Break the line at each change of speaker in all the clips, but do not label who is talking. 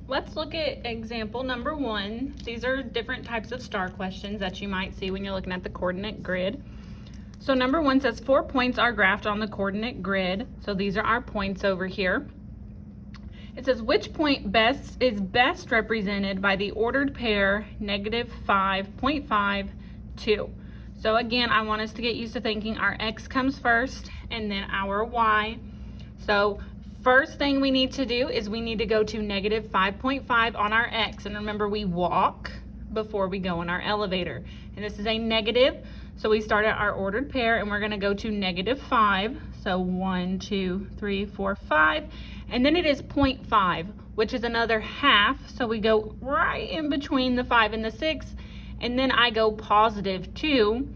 let's look at example number 1. These are different types of STAAR questions that you might see when you're looking at the coordinate grid. So number 1 says 4 points are graphed on the coordinate grid. So these are our points over here. It says which point is best represented by the ordered pair -5.5, 2. So again, I want us to get used to thinking our x comes first and then our y. So first thing we need to do is we need to go to -5.5 on our x. And remember, we walk before we go in our elevator. And this is a negative, so we start at our ordered pair and we're going to go to -5. So 1, 2, 3, 4, 5. And then it is 0.5, which is another half. So we go right in between the 5 and the 6. And then I go +2,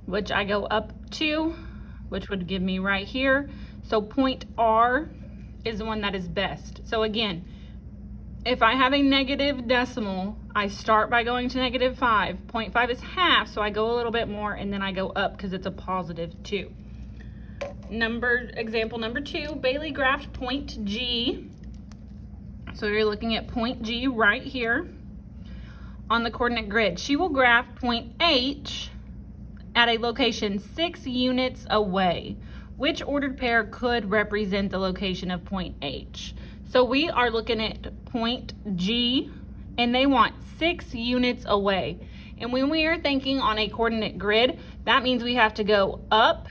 which I go up 2, which would give me right here. So point R is the one that is best. So again, if I have a negative decimal, I start by going to -5. 0.5 is half, so I go a little bit more and then I go up because it's a +2. Example number 2, Bailey graphed point G. So you're looking at point G right here on the coordinate grid. She will graph point H at a location 6 units away. Which ordered pair could represent the location of point H? So we are looking at point G and they want 6 units away. And when we are thinking on a coordinate grid, that means we have to go up,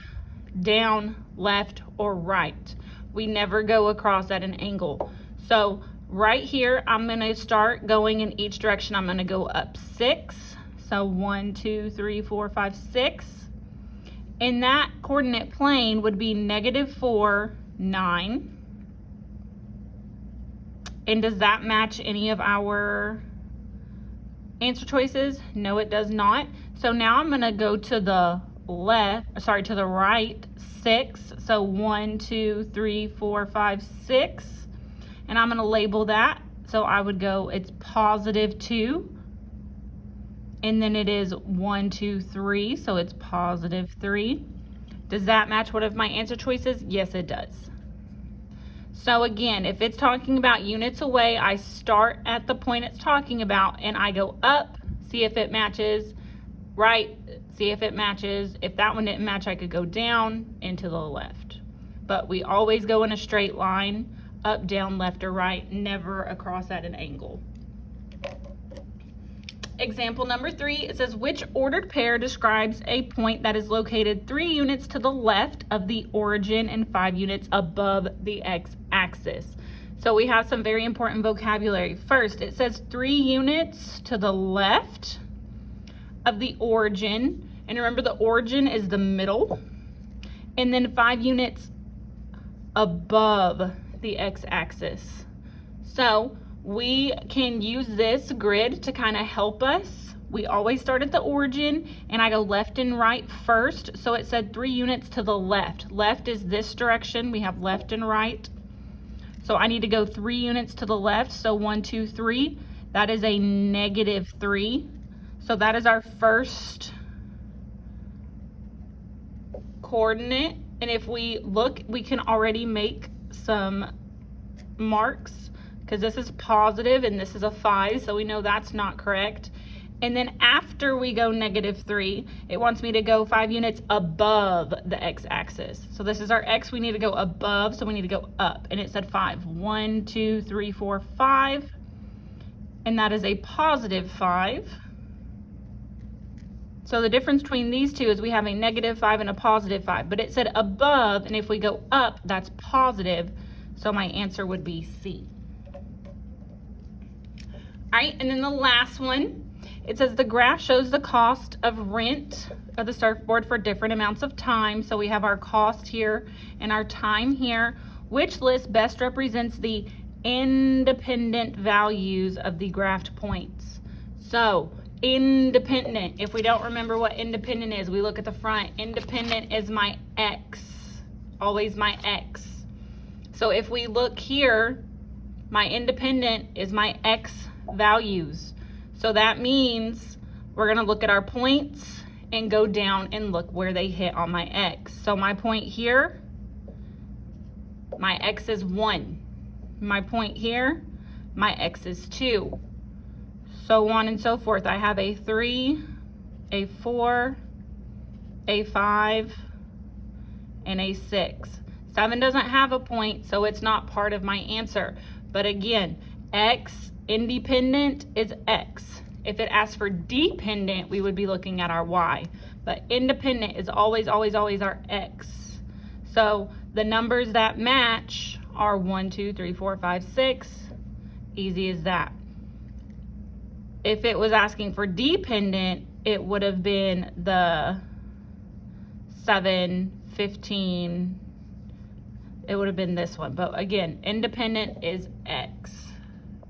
down, left, or right. We never go across at an angle. So right here, I'm gonna start going in each direction. I'm gonna go up 6. So 1, 2, 3, 4, 5, 6. And that coordinate plane would be -4, 9. And does that match any of our answer choices? No, it does not. So now I'm gonna go to the to the right, 6. So 1, 2, 3, 4, 5, 6. And I'm gonna label that. So I would go, it's +2. And then it is 1, 2, 3, so it's +3. Does that match one of my answer choices? Yes, it does. So again, if it's talking about units away, I start at the point it's talking about and I go up, see if it matches, right, see if it matches. If that one didn't match, I could go down and to the left. But we always go in a straight line, up, down, left, or right, never across at an angle. Example number 3, it says which ordered pair describes a point that is located 3 units to the left of the origin and 5 units above the x-axis. So we have some very important vocabulary. First, it says 3 units to the left of the origin. And remember, the origin is the middle. And then 5 units above the x-axis. So we can use this grid to kind of help us. We always start at the origin and I go left and right first. So it said 3 units to the left. Left is this direction. We have left and right. So I need to go 3 units to the left. So 1, 2, 3. That is a -3. So that is our first coordinate. And if we look, we can already make some marks, because this is positive and this is a 5, so we know that's not correct. And then after we go -3, it wants me to go 5 units above the x-axis. So this is our x, we need to go above, so we need to go up. And it said 5. 1, 2, 3, 4, 5. And that is a +5. So the difference between these two is we have a -5 and a +5. But it said above, and if we go up, that's positive. So my answer would be C. All right, and then the last one, it says the graph shows the cost of rent of the surfboard for different amounts of time. So we have our cost here and our time here. Which list best represents the independent values of the graphed points? So independent, if we don't remember what independent is, we look at the front. Independent is my x, always my x. So if we look here, my independent is my x values. So that means we're gonna look at our points and go down and look where they hit on my x. So my point here, my x is 1. My point here, my x is 2. So on and so forth. I have a 3, a 4, a 5, and a 6. 7 doesn't have a point, so it's not part of my answer. But again, x independent is x. If it asks for dependent, we would be looking at our y. But independent is always, always, always our x. So the numbers that match are 1, 2, 3, 4, 5, 6. Easy as that. If it was asking for dependent, it would have been the 7, 15. It would have been this one. But again, independent is x.